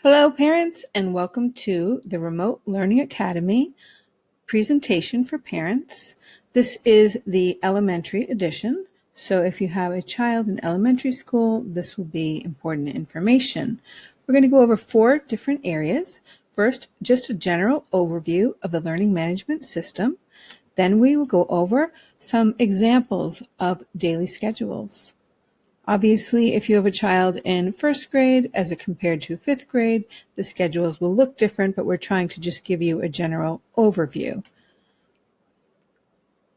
Hello, parents, and welcome to the Remote Learning Academy presentation for parents. This is the elementary edition, so if you have a child in elementary school, this will be important information. We're going to go over 4 different areas. First, just a general overview of the learning management system. Then we will go over some examples of daily schedules. Obviously, if you have a child in first grade as compared to fifth grade, the schedules will look different, but we're trying to just give you a general overview.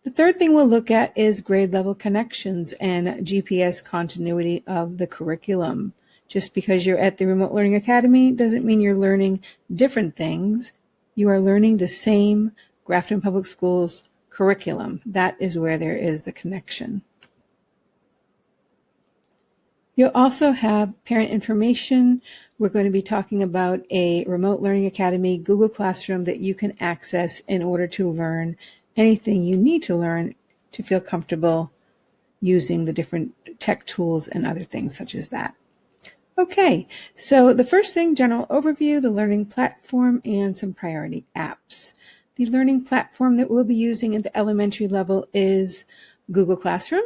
The third thing we'll look at is grade level connections and GPS continuity of the curriculum. Just because you're at the Remote Learning Academy doesn't mean you're learning different things. You are learning the same Grafton Public Schools curriculum. That is where there is the connection. You'll also have parent information. We're going to be talking about a Remote Learning Academy Google Classroom that you can access in order to learn anything you need to learn to feel comfortable using the different tech tools and other things such as that. Okay, so the first thing, general overview, the learning platform, and some priority apps. The learning platform that we'll be using at the elementary level is Google Classroom.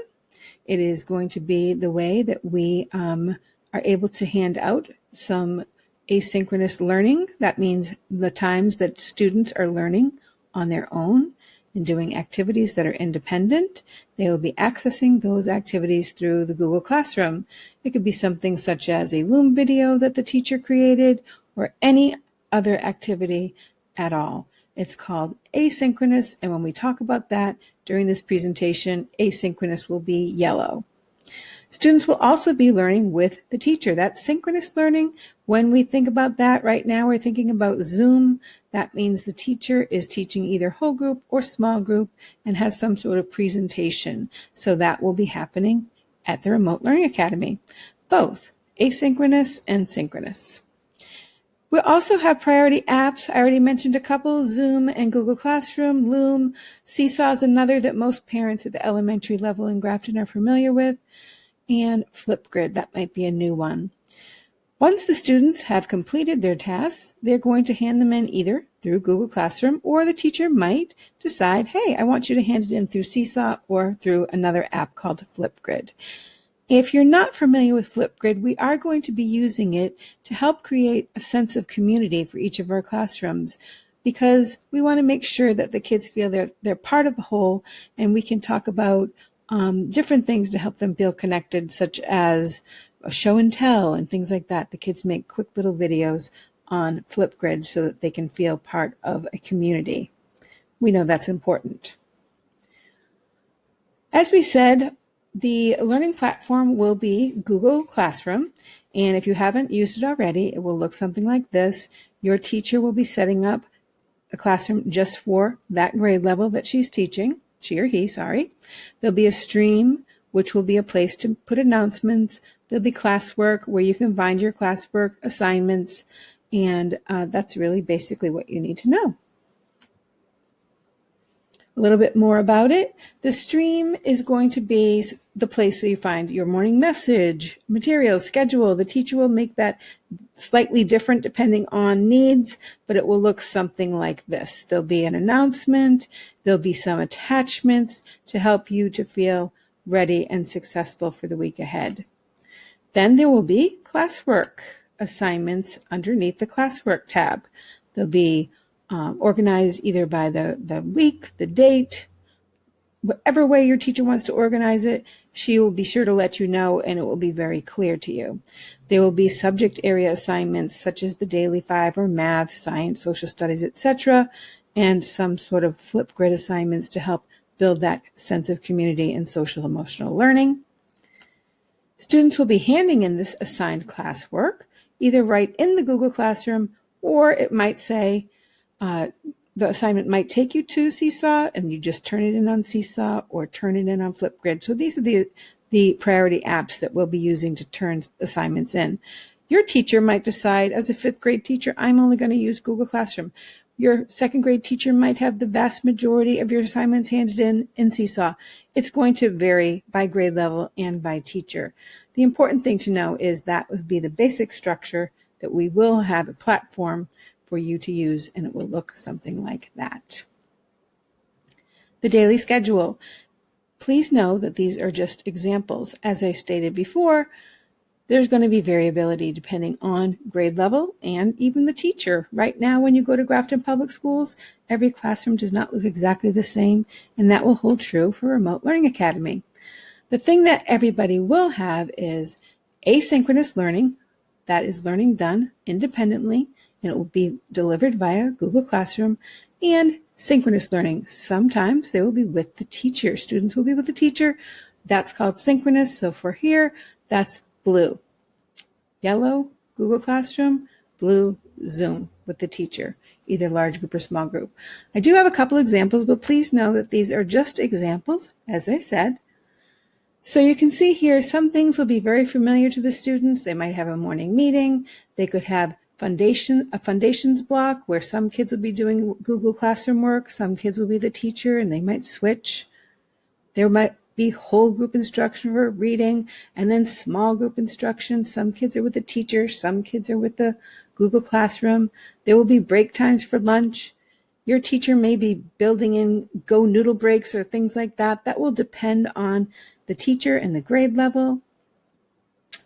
It is going to be the way that we are able to hand out some asynchronous learning. That means the times that students are learning on their own and doing activities that are independent. They will be accessing those activities through the Google Classroom. It could be something such as a Loom video that the teacher created or any other activity at all. It's called asynchronous, and when we talk about that during this presentation, asynchronous will be yellow. Students will also be learning with the teacher. That's synchronous learning. When we think about that right now, we're thinking about Zoom. That means the teacher is teaching either whole group or small group and has some sort of presentation. So that will be happening at the Remote Learning Academy, both asynchronous and synchronous. We also have priority apps. I already mentioned a couple, Zoom and Google Classroom. Loom, Seesaw is another that most parents at the elementary level in Grafton are familiar with, and Flipgrid, that might be a new one. Once the students have completed their tasks, they're going to hand them in either through Google Classroom, or the teacher might decide, hey, I want you to hand it in through Seesaw or through another app called Flipgrid. If you're not familiar with Flipgrid, we are going to be using it to help create a sense of community for each of our classrooms, because we want to make sure that the kids feel they're part of a whole, and we can talk about different things to help them feel connected, such as a show and tell and things like that. The kids make quick little videos on Flipgrid so that they can feel part of a community. We know that's important. As we said, the learning platform will be Google Classroom, and if you haven't used it already, it will look something like this. Your teacher will be setting up a classroom just for that grade level that she's teaching, she or he, sorry. There'll be a stream, which will be a place to put announcements. There'll be classwork where you can find your classwork assignments, and that's really basically what you need to know. A little bit more about it. The stream is going to be the place that you find your morning message, materials, schedule. The teacher will make that slightly different depending on needs, but it will look something like this. There'll be an announcement. There'll be some attachments to help you to feel ready and successful for the week ahead. Then there will be classwork assignments underneath the classwork tab. There'll be organized either by the week, the date, whatever way your teacher wants to organize it, she will be sure to let you know, and it will be very clear to you. There will be subject area assignments such as the Daily 5 or math, science, social studies, etc., and some sort of Flipgrid assignments to help build that sense of community and social emotional learning. Students will be handing in this assigned classwork, either right in the Google Classroom, or it might say, the assignment might take you to Seesaw and you just turn it in on Seesaw or turn it in on Flipgrid. So these are the priority apps that we'll be using to turn assignments in. Your teacher might decide, as a 5th grade teacher, I'm only going to use Google Classroom. Your 2nd grade teacher might have the vast majority of your assignments handed in Seesaw. It's going to vary by grade level and by teacher. The important thing to know is that would be the basic structure that we will have a platform for you to use, and it will look something like that. The daily schedule. Please know that these are just examples. As I stated before, there's going to be variability depending on grade level and even the teacher. Right now, when you go to Grafton Public Schools, every classroom does not look exactly the same, and that will hold true for Remote Learning Academy. The thing that everybody will have is asynchronous learning. That is learning done independently, and it will be delivered via Google Classroom, and synchronous learning. Sometimes they will be with the teacher. Students will be with the teacher. That's called synchronous. So for here, that's blue. Yellow, Google Classroom. Blue, Zoom with the teacher, either large group or small group. I do have a couple examples, but please know that these are just examples, as I said. So you can see here, some things will be very familiar to the students. They might have a morning meeting. They could have a foundations block where some kids will be doing Google Classroom work. Some kids will be the teacher and they might switch. There might be whole group instruction for reading and then small group instruction. Some kids are with the teacher. Some kids are with the Google Classroom. There will be break times for lunch. Your teacher may be building in Go Noodle breaks or things like that. That will depend on the teacher and the grade level.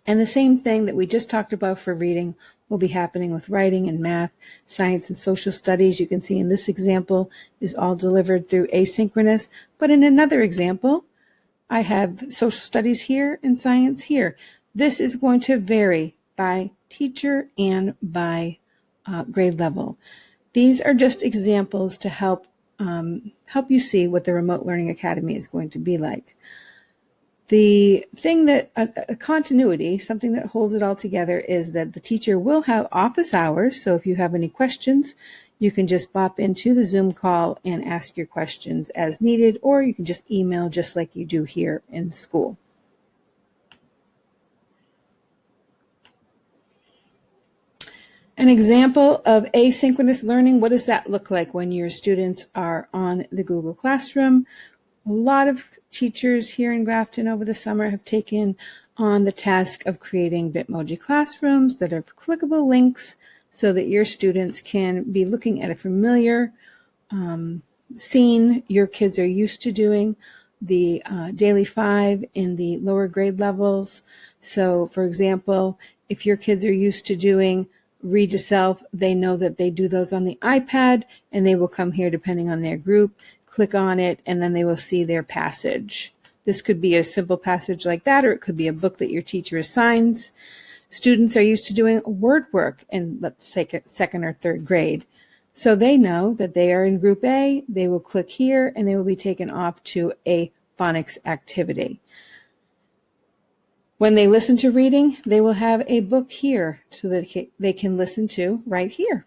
And the same thing that we just talked about for reading will be happening with writing and math, science and social studies. You can see in this example is all delivered through asynchronous, but in another example, I have social studies here and science here. This is going to vary by teacher and by grade level. These are just examples to help you see what the Remote Learning Academy is going to be like. The thing that, a continuity, something that holds it all together is that the teacher will have office hours. So if you have any questions, you can just pop into the Zoom call and ask your questions as needed, or you can just email just like you do here in school. An example of asynchronous learning, what does that look like when your students are on the Google Classroom? A lot of teachers here in Grafton over the summer have taken on the task of creating Bitmoji classrooms that are clickable links so that your students can be looking at a familiar scene your kids are used to doing, the Daily 5 in the lower grade levels. So, for example, if your kids are used to doing Read to Self, they know that they do those on the iPad, and they will come here depending on their group, click on it, and then they will see their passage. This could be a simple passage like that, or it could be a book that your teacher assigns. Students are used to doing word work in, let's say, second or third grade. So they know that they are in group A, they will click here, and they will be taken off to a phonics activity. When they listen to reading, they will have a book here so that they can listen to right here.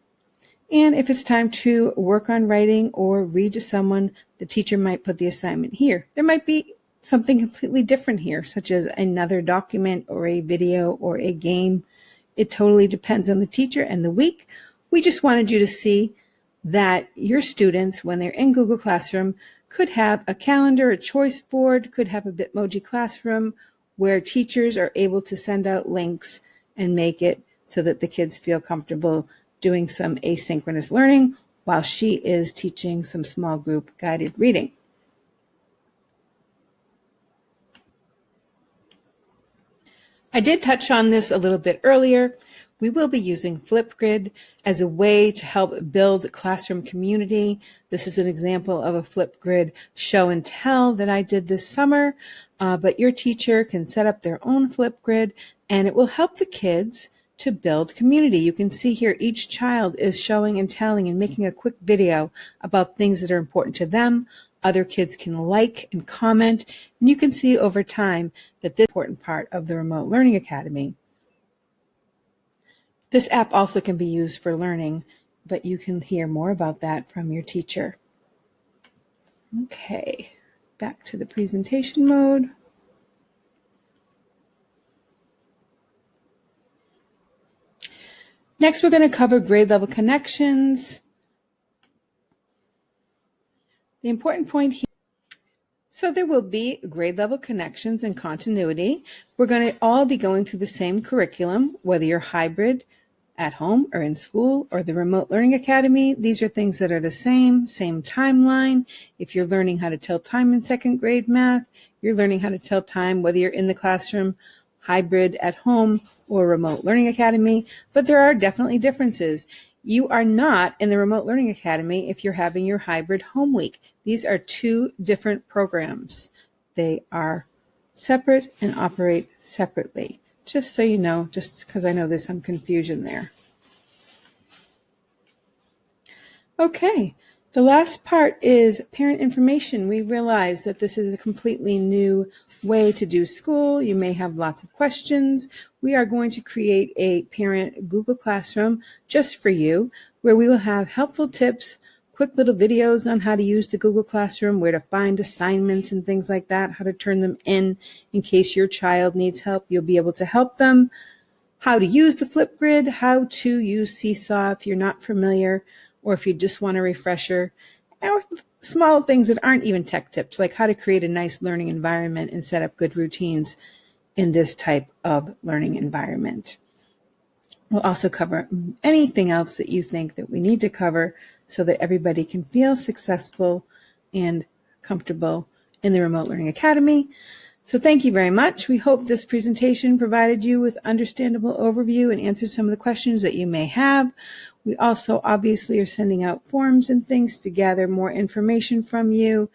And if it's time to work on writing or read to someone, the teacher might put the assignment here. There might be something completely different here, such as another document or a video or a game. It totally depends on the teacher and the week. We just wanted you to see that your students, when they're in Google Classroom, could have a calendar, a choice board, could have a Bitmoji classroom where teachers are able to send out links and make it so that the kids feel comfortable doing some asynchronous learning while she is teaching some small group guided reading. I did touch on this a little bit earlier. We will be using Flipgrid as a way to help build classroom community. This is an example of a Flipgrid show and tell that I did this summer, but your teacher can set up their own Flipgrid, and it will help the kids to build community. You can see here each child is showing and telling and making a quick video about things that are important to them. Other kids can like and comment, and you can see over time that this is an important part of the Remote Learning Academy. This app also can be used for learning, but you can hear more about that from your teacher. Okay, back to the presentation mode. Next, we're going to cover grade level connections. The important point here, so there will be grade level connections and continuity. We're going to all be going through the same curriculum, whether you're hybrid at home or in school or the Remote Learning Academy, these are things that are the same timeline. If you're learning how to tell time in second grade math, you're learning how to tell time whether you're in the classroom, hybrid at home, or Remote Learning Academy, but there are definitely differences. You are not in the Remote Learning Academy if you're having your hybrid home week. These are two different programs. They are separate and operate separately. Just so you know, just because I know there's some confusion there. Okay, the last part is parent information. We realize that this is a completely new way to do school. You may have lots of questions. We are going to create a parent Google Classroom just for you, where we will have helpful tips, quick little videos on how to use the Google Classroom, where to find assignments and things like that, how to turn them in case your child needs help. You'll be able to help them, how to use the Flipgrid, how to use Seesaw if you're not familiar, or if you just want a refresher, or small things that aren't even tech tips, like how to create a nice learning environment and set up good routines in this type of learning environment. We'll also cover anything else that you think that we need to cover so that everybody can feel successful and comfortable in the Remote Learning Academy. So thank you very much. We hope this presentation provided you with understandable overview and answered some of the questions that you may have. We also obviously are sending out forms and things to gather more information from you,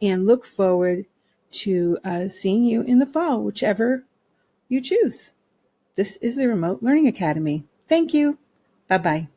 and look forward to seeing you in the fall, whichever you choose. This is the Remote Learning Academy. Thank you. Bye-bye.